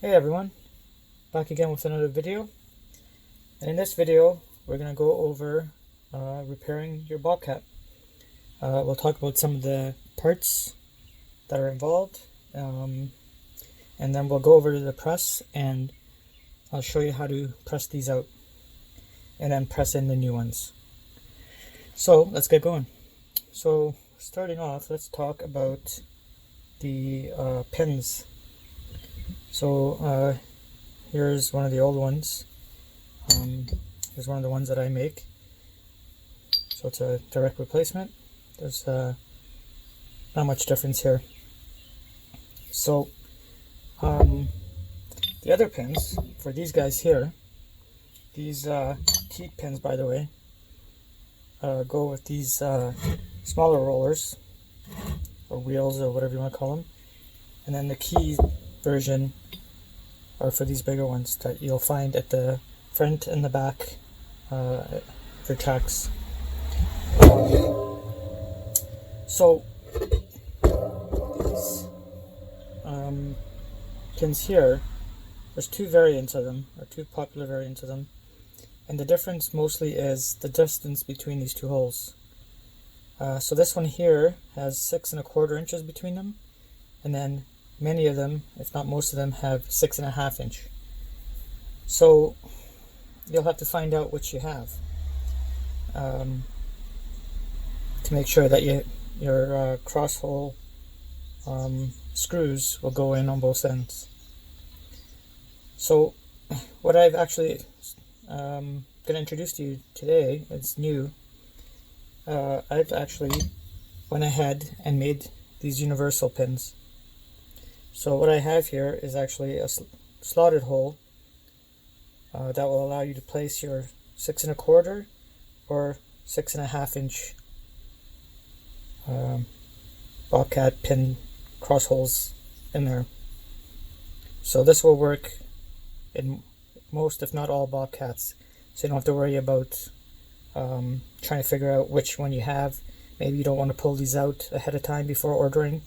Hey everyone, back again with another video. And in this video, we're going to go over repairing your Bobcat. We'll talk about some of the parts that are involved, and then we'll go over to the press and I'll show you how to press these out and then press in the new ones. So let's get going. So starting off, let's talk about the pins. So here's one of the old ones. Here's one of the ones that I make. So it's a direct replacement. There's not much difference here. So the other pins for these guys here, these teat pins, by the way, go with these smaller rollers or wheels or whatever you want to call them, and then the key version are for these bigger ones that you'll find at the front and the back of your tracks. So these pins here, there's two variants of them, or two popular variants of them, and the difference mostly is the distance between these two holes. So this one here has 6 1/4 inches between them, and then many of them, if not most of them, have 6 1/2 inch. So you'll have to find out which you have to make sure that your cross hole screws will go in on both ends. So what I've actually going to introduce to you today, it's new. I've actually went ahead and made these universal pins. So what I have here is actually a slotted hole that will allow you to place your 6 1/4 or 6 1/2 inch Bobcat pin cross holes in there. So this will work in most, if not all, Bobcats. So you don't have to worry about trying to figure out which one you have. Maybe you don't want to pull these out ahead of time before ordering.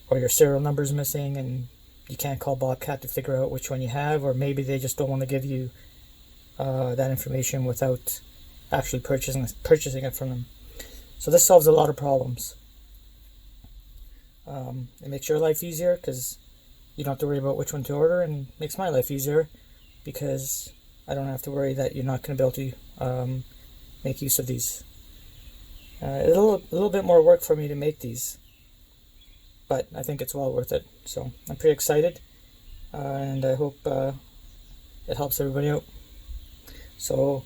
Or your serial number is missing and you can't call Bobcat to figure out which one you have, or maybe they just don't want to give you that information without actually purchasing it from them. So this solves a lot of problems. It makes your life easier because you don't have to worry about which one to order, and makes my life easier because I don't have to worry that you're not going to be able to make use of these. A little bit more work for me to make these, but I think it's well worth it. So I'm pretty excited, and I hope it helps everybody out. So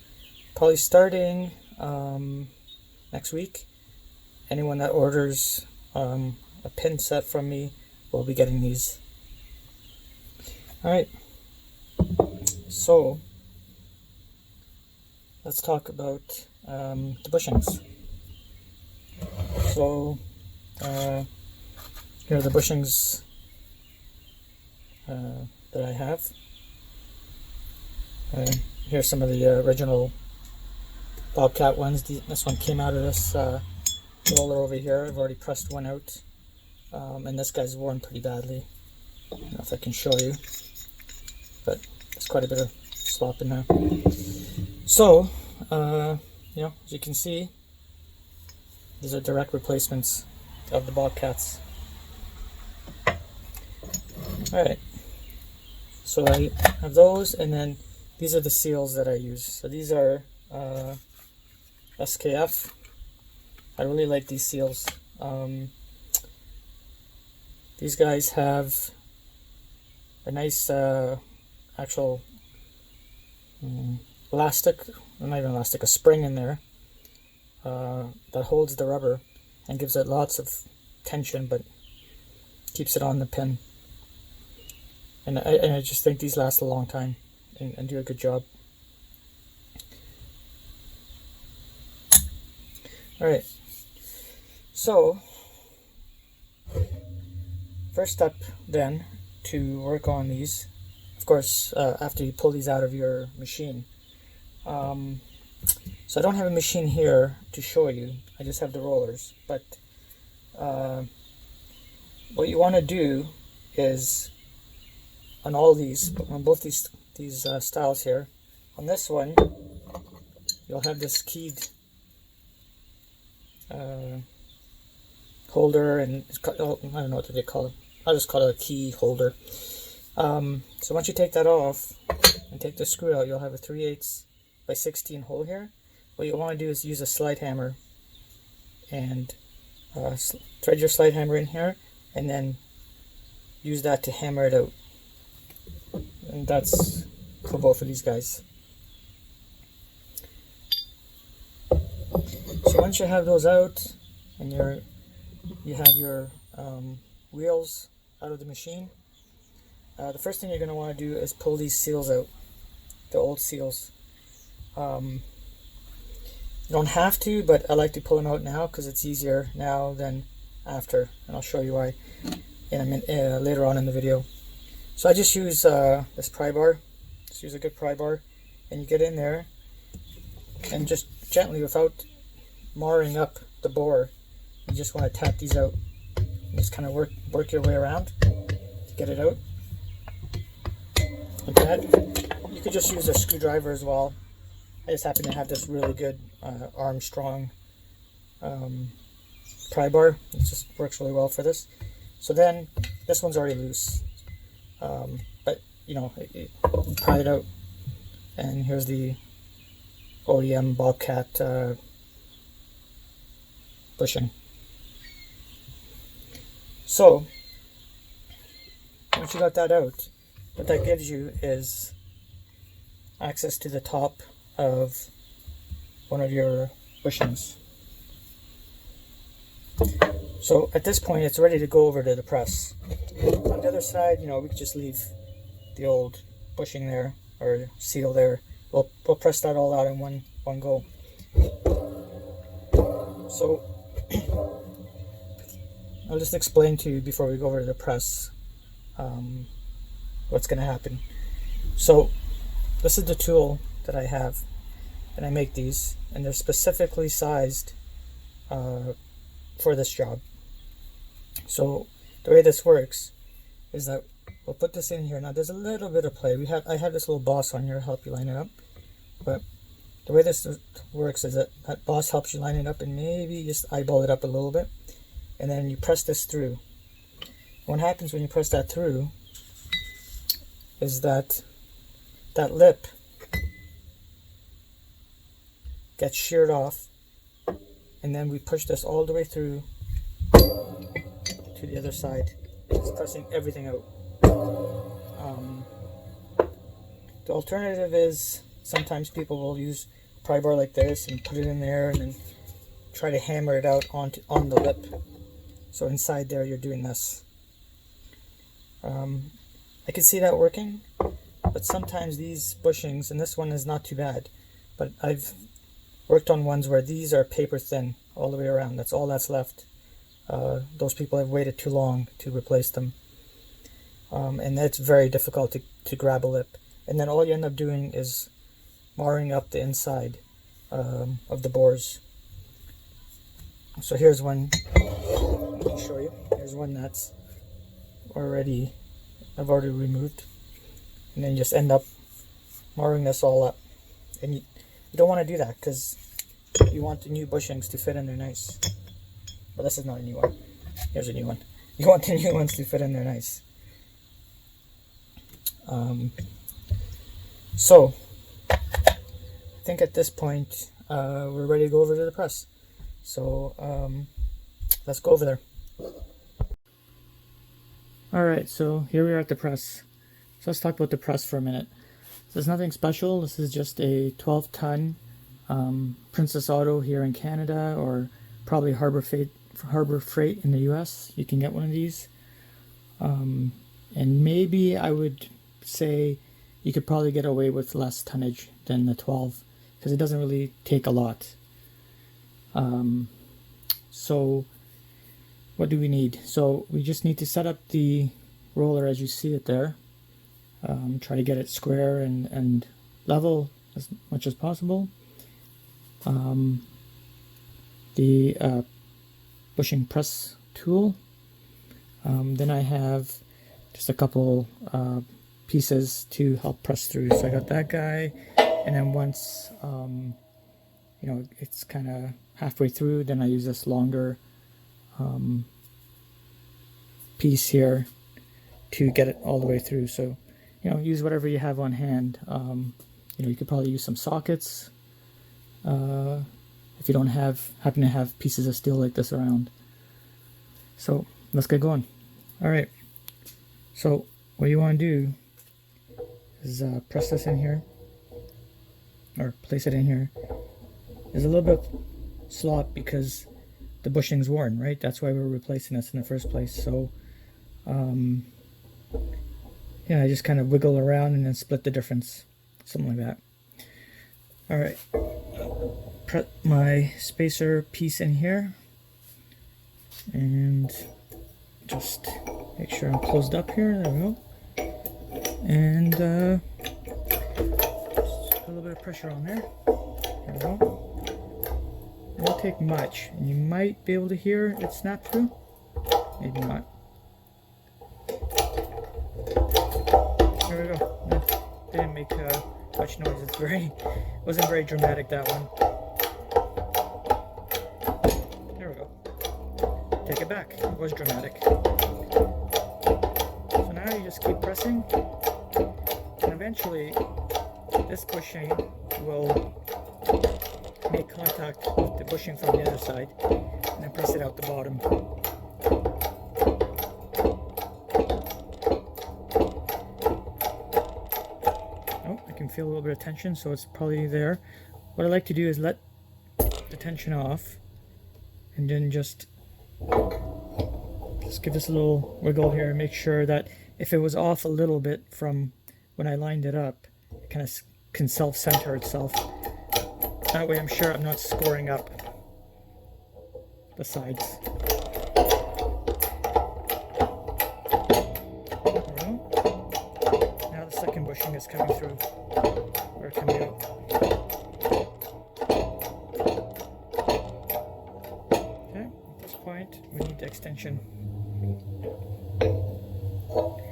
probably starting next week, anyone that orders a pin set from me will be getting these. Alright, so let's talk about the bushings. So here are the bushings that I have. Here's some of the original Bobcat ones. This one came out of this roller over here. I've already pressed one out, and this guy's worn pretty badly. I don't know if I can show you, but there's quite a bit of slop in there. So, as you can see, these are direct replacements of the Bobcats. Alright, so I have those, and then these are the seals that I use. So these are SKF. I really like these seals. These guys have a nice actual elastic, not even elastic, a spring in there that holds the rubber and gives it lots of tension, but keeps it on the pin. And I just think these last a long time and do a good job. Alright, so first step then to work on these, of course, after you pull these out of your machine. So I don't have a machine here to show you, I just have the rollers, but what you want to do is on all these, on both these styles here. On this one, you'll have this keyed holder, and I don't know what they call it. I'll just call it a key holder. So once you take that off and take the screw out, you'll have a 3/8 by 16 hole here. What you want to do is use a slide hammer and thread your slide hammer in here, and then use that to hammer it out. And that's for both of these guys. So once you have those out and you have your wheels out of the machine, the first thing you're going to want to do is pull these seals out, the old seals. You don't have to, but I like to pull them out now because it's easier now than after, and I'll show you why later on in the video. So I just use this pry bar. Just use a good pry bar, and you get in there and just gently, without marring up the bore, you just want to tap these out. You just kind of work your way around to get it out like that. You could just use a screwdriver as well. I just happen to have this really good Armstrong pry bar. It just works really well for this. So then this one's already loose, but you know, pry it out, and here's the OEM Bobcat bushing. So once you got that out, what that gives you is access to the top of one of your bushings. So at this point, it's ready to go over to the press. On the other side, you know, we could just leave the old bushing there, or seal there. We'll press that all out in one go. So I'll just explain to you before we go over to the press what's going to happen. So this is the tool that I have, and I make these, and they're specifically sized for this job. So the way this works is that we'll put this in here. Now there's a little bit of play. I have this little boss on here to help you line it up, but the way this works is that boss helps you line it up, and maybe just eyeball it up a little bit, and then you press this through. What happens when you press that through is that lip gets sheared off, and then we push this all the way through to the other side. It's pressing everything out. The alternative is sometimes people will use a pry bar like this and put it in there and then try to hammer it out on the lip. So inside there you're doing this. I can see that working, but sometimes these bushings, and this one is not too bad, but I've worked on ones where these are paper thin all the way around. That's all that's left. Those people have waited too long to replace them, and that's very difficult to grab a lip, and then all you end up doing is marring up the inside of the bores. So here's one. Let me show you. Here's one that's I've already removed, and then you just end up marring this all up, and you don't want to do that because you want the new bushings to fit in there nice. But this is not a new one. Here's a new one. You want the new ones to fit in there nice. So I think at this point we're ready to go over to the press. So let's go over there. Alright, so here we are at the press. So let's talk about the press for a minute. So there's nothing special. This is just a 12-ton Princess Auto here in Canada, or probably Harbor Freight in the US. You can get one of these. And maybe I would say you could probably get away with less tonnage than the 12, because it doesn't really take a lot. So what do we need? So we just need to set up the roller as you see it there. Try to get it square and level as much as possible. The bushing press tool. Then I have just a couple pieces to help press through. So I got that guy, and then once you know, it's kind of halfway through, then I use this longer piece here to get it all the way through. So, you know, use whatever you have on hand. You know, you could probably use some sockets if you don't happen to have pieces of steel like this around. So let's get going. All right. So what you want to do is press this in here, or place it in here. There's a little bit of slop because the bushing's worn, right? That's why we're replacing this in the first place. So yeah, I just kind of wiggle around and then split the difference, something like that. All right, put my spacer piece in here and just make sure I'm closed up here. There we go. And just put a little bit of pressure on there. There we go. It won't take much, and you might be able to hear it snap through. Maybe not. There we go. That didn't make much noise. Wasn't very dramatic, that one. There we go. Take it back. It was dramatic. So now you just keep pressing, and eventually this bushing will make contact with the bushing from the other side, and then press it out the bottom. Oh, I can feel a little bit of tension, so it's probably there. What I like to do is let the tension off, and then just give this a little wiggle here and make sure that if it was off a little bit from when I lined it up, it kind of can self-center itself. That way I'm sure I'm not scoring up the sides. Now the second bushing is coming through, or coming out. Okay, at this point we need the extension. Okay.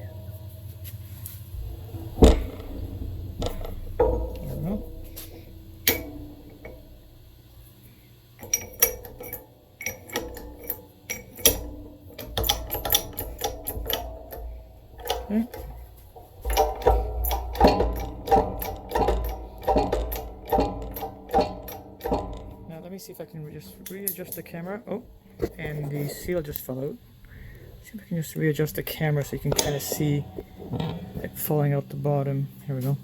Now let me see if I can just readjust the camera. Oh, and the seal just fell out. See if I can just readjust the camera so you can kind of see it falling out the bottom. Here we go.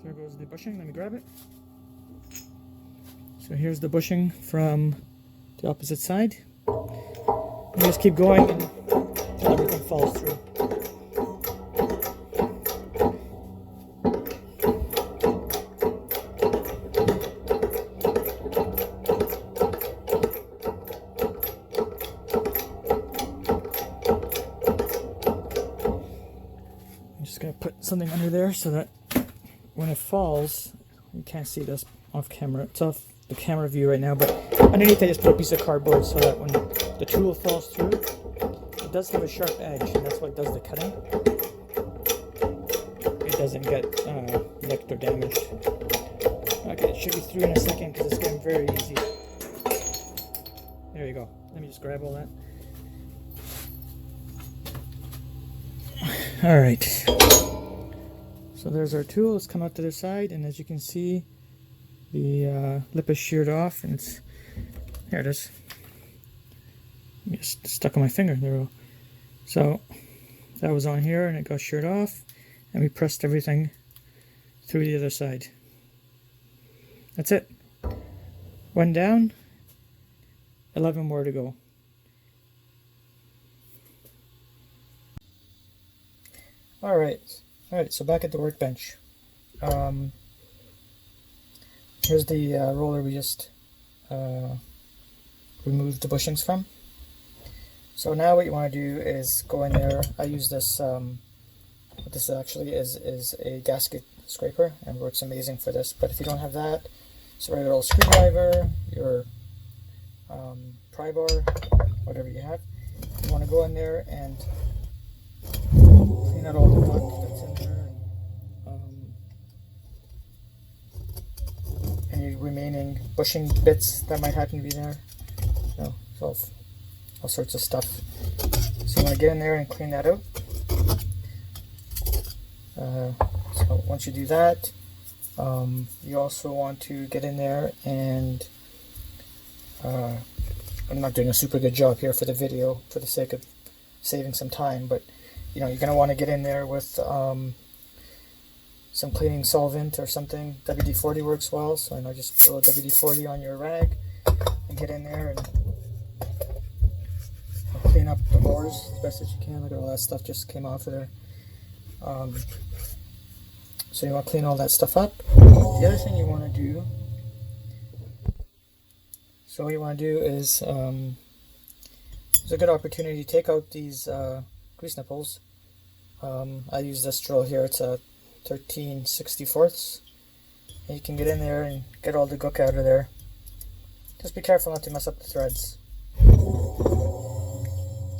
There goes the bushing. Let me grab it. So here's the bushing from the opposite side. And just keep going until everything falls through. I'm just going to put something under there so that when it falls, you can't see this off camera. It's off the camera view right now, but underneath I just put a piece of cardboard so that when the tool falls through, it does have a sharp edge, and that's what does the cutting. It doesn't get nicked or damaged. Okay, it should be through in a second because it's getting very easy. There you go. Let me just grab all that. Alright. So there's our tool. Let's come out to the side, and as you can see, the lip is sheared off, and it's, here it is. Just stuck on my finger. There we go. So that was on here, and it got sheared off, and we pressed everything through the other side. That's it. One down, 11 more to go. Alright, so back at the workbench. Here's the roller we just removed the bushings from. So now what you want to do is go in there. I use this, what this actually is a gasket scraper, and works amazing for this. But if you don't have that, it's a regular old screwdriver, your pry bar, whatever you have. You want to go in there and clean out all the gunk that's in there, and any remaining bushing bits that might happen to be there. You know, all sorts of stuff. So you want to get in there and clean that out. So once you do that, you also want to get in there and I'm not doing a super good job here for the video for the sake of saving some time, but you know, you're going to want to get in there with some cleaning solvent or something. WD-40 works well, so just throw a WD-40 on your rag and get in there and clean up the bores as best as you can. Look at all that stuff just came off of there. So you want to clean all that stuff up. The other thing you want to do, is it's a good opportunity to take out these grease nipples. I use this drill here. It's a 13/64. And you can get in there and get all the gook out of there. Just be careful not to mess up the threads.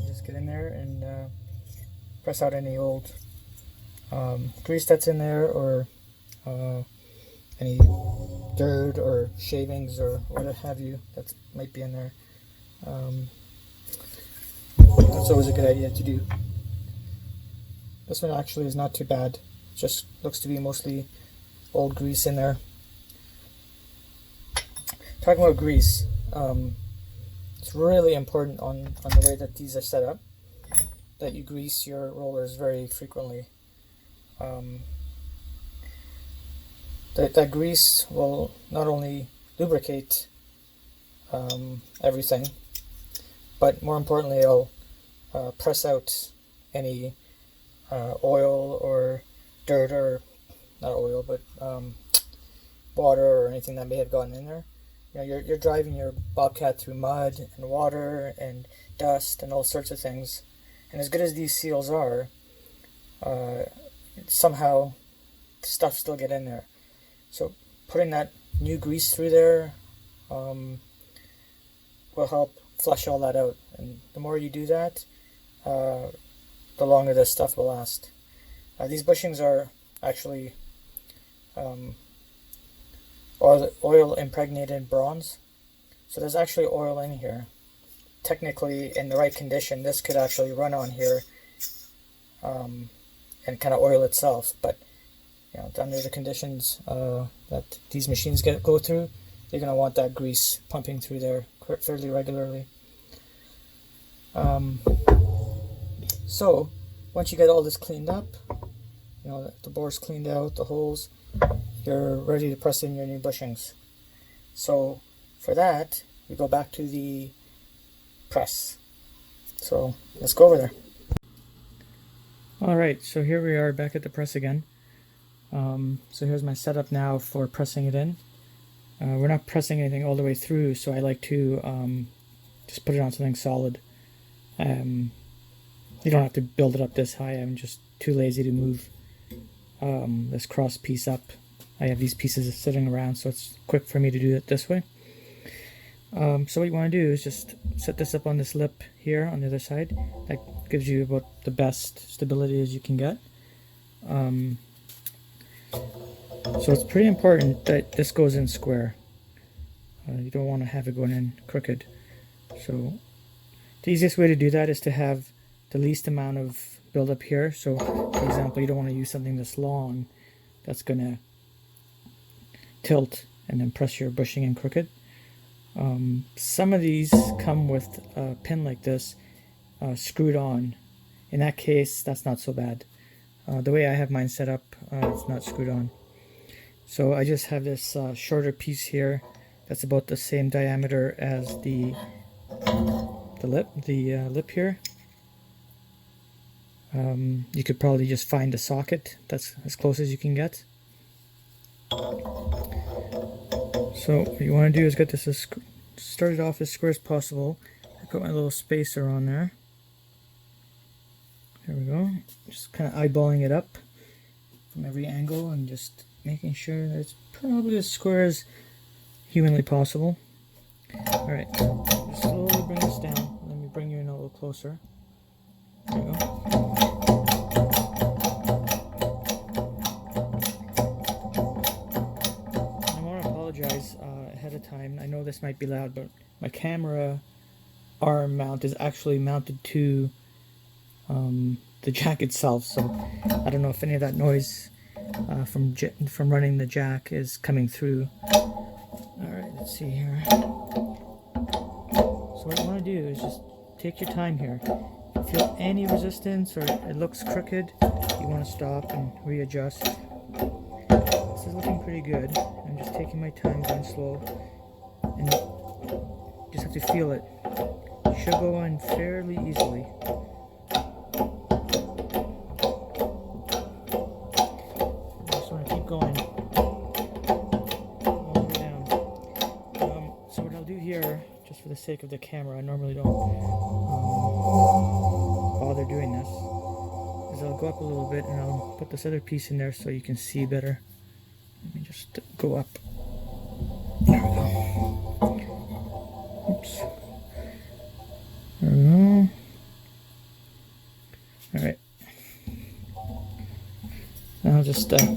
Just get in there and press out any old grease that's in there, or any dirt or shavings or what have you that might be in there. That's always a good idea to do. This one actually is not too bad. Just looks to be mostly old grease in there. Talking about grease, it's really important on the way that these are set up that you grease your rollers very frequently. That grease will not only lubricate everything, but more importantly, it'll press out any oil or dirt, or not oil, but water or anything that may have gotten in there. You know, you're driving your Bobcat through mud and water and dust and all sorts of things, and as good as these seals are, somehow stuff still get in there. So putting that new grease through there will help flush all that out, and the more you do that, the longer this stuff will last. These bushings are actually oil impregnated bronze, so there's actually oil in here. Technically, in the right condition, this could actually run on here and kind of oil itself, but you know, under the conditions that these machines go through, you're going to want that grease pumping through there fairly regularly. So once you get all this cleaned up, you know, the bore's cleaned out, the holes, you're ready to press in your new bushings. So for that, we go back to the press. So let's go over there. Alright, so here we are back at the press again. So here's my setup now for pressing it in. We're not pressing anything all the way through, so I like to just put it on something solid. You don't have to build it up this high. I'm just too lazy to move this cross piece up. I have these pieces sitting around, so it's quick for me to do it this way. So what you want to do is just set this up on this lip here on the other side. That gives you about the best stability as you can get. So it's pretty important that this goes in square. You don't want to have it going in crooked. So the easiest way to do that is to have the least amount of buildup here. So for example, you don't want to use something this long that's going to tilt and then press your bushing in crooked. Some of these come with a pin like this screwed on. In that case, that's not so bad. The way I have mine set up, it's not screwed on. So I just have this shorter piece here that's about the same diameter as the lip here. You could probably just find a socket that's as close as you can get. So what you want to do is get this started off as square as possible. I put my little spacer on there. just kind of eyeballing it up from every angle and just making sure that it's probably as square as humanly possible. Alright, just slowly bring this down. Let me bring you in a little closer. There you go. I want to apologize ahead of time. I know this might be loud, but my camera arm mount is actually mounted to the jack itself, so I don't know if any of that noise from running the jack is coming through. Alright, let's see here. So what you want to do is just take your time here. If you feel any resistance or it looks crooked, you want to stop and readjust. This is looking pretty good. I'm just taking my time, going slow, and just have to feel it. It should go on fairly easily. Just want to keep going all the way down. So what I'll do here, just for the sake of the camera, I normally don't bother doing this, is I'll go up a little bit and I'll put this other piece in there so you can see better. Let me just go up. There we go. Oops. There we go. Alright. Now I'll just take that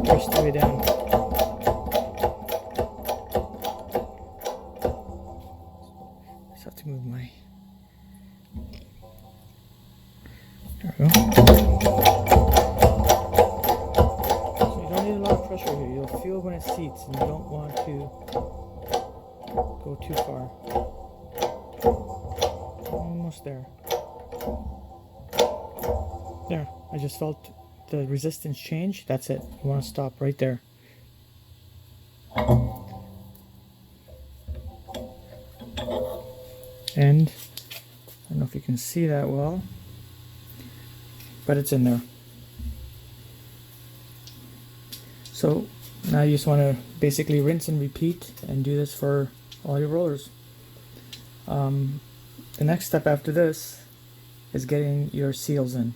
brush the way down. Just have to move my... There we go. So you don't need a lot of pressure here. You'll feel when it seats and you don't want to go too far. Almost there. There, I just felt the resistance change. That's it. You want to stop right there. And I don't know if you can see that well, but it's in there. So now you just want to basically rinse and repeat and do this for all your rollers. The next step after this is getting your seals in.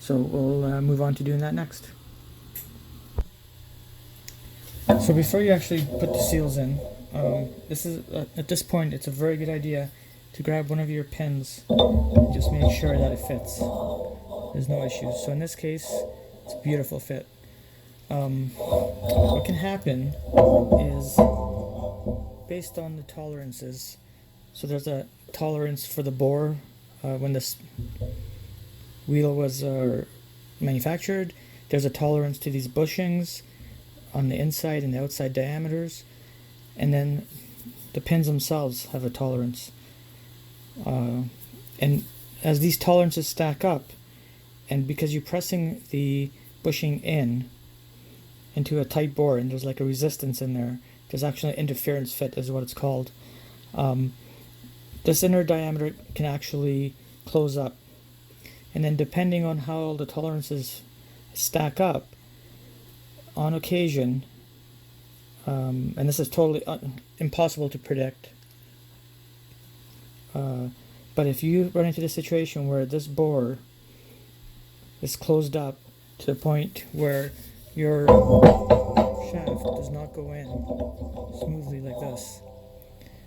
So we'll move on to doing that next. So before you actually put the seals in, at this point it's a very good idea to grab one of your pins and just make sure that it fits. There's no issues. So in this case, it's a beautiful fit. What can happen is, based on the tolerances, so there's a tolerance for the bore when this wheel was manufactured. There's a tolerance to these bushings on the inside and the outside diameters, and then the pins themselves have a tolerance. And as these tolerances stack up, and because you're pressing the bushing into a tight bore, and there's like a resistance in there, there's actually an interference fit is what it's called. This inner diameter can actually close up, and then depending on how the tolerances stack up, on occasion, and this is totally impossible to predict, but if you run into the situation where this bore is closed up to the point where your shaft does not go in smoothly like this,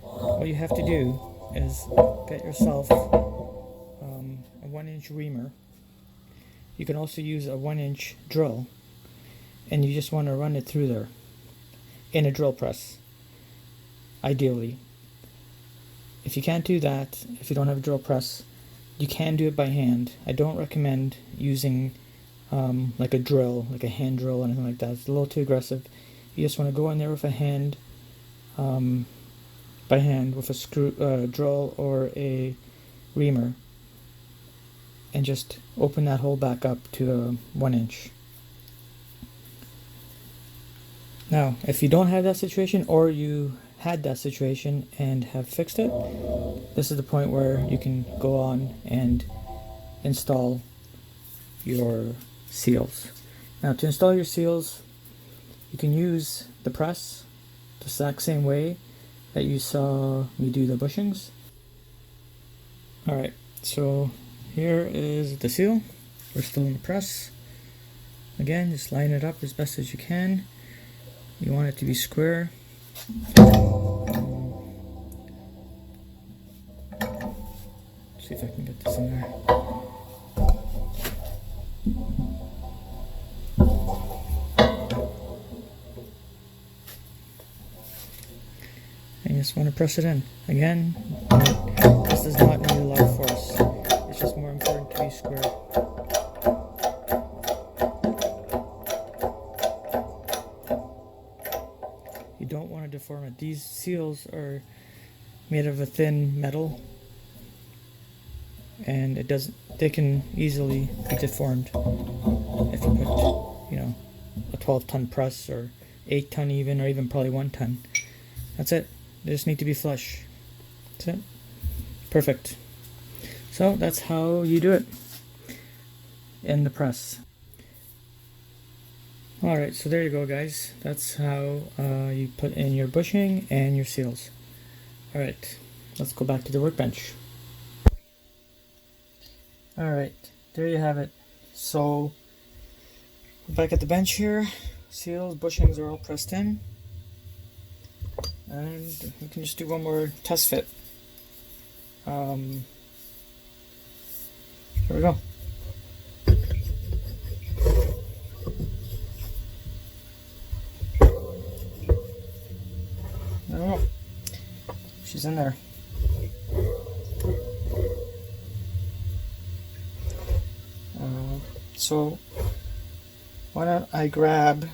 what you have to do is get yourself a 1-inch reamer. You can also use a 1-inch drill, and you just want to run it through there in a drill press, ideally. If you can't do that, if you don't have a drill press, you can do it by hand. I don't recommend using like a drill, like a hand drill or anything like that. It's a little too aggressive. You just want to go in there with a hand, by hand, with a drill or a reamer, and just open that hole back up to a 1-inch. Now, if you don't have that situation, or you had that situation and have fixed it, this is the point where you can go on and install your seals. Now, to install your seals, you can use the press the exact same way that you saw me do the bushings. Alright, so here is the seal. We're still in the press. Again, just line it up as best as you can. You want it to be square. See if I can get this in there. And you just want to press it in. Again, this does not need a lot of force. It's just more important to be square. You don't want to deform it. These seals are made of a thin metal, and they can easily be deformed if you put, you know, a 12-ton press, or 8-ton even, or even probably 1-ton. That's it. They just need to be flush. That's it. Perfect. So that's how you do it in the press. Alright, so there you go, guys. That's how you put in your bushing and your seals. Alright, let's go back to the workbench. Alright, there you have it. So, back at the bench here, seals, bushings are all pressed in. And we can just do one more test fit. Here we go. There we go. She's in there. So why don't I grab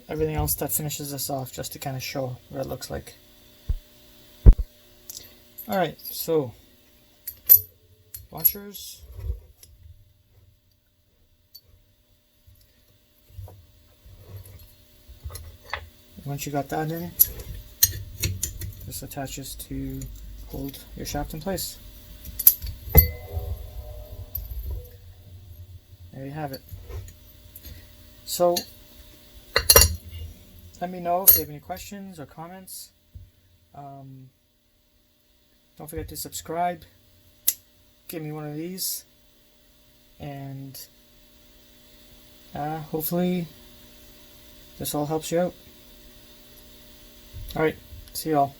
everything else that finishes this off, just to kind of show what it looks like. Alright, so washers, once you got that in, this attaches to hold your shaft in place. There you have it. So let me know if you have any questions or comments. Don't forget to subscribe. Give me one of these, and hopefully this all helps you out. Alright, see y'all.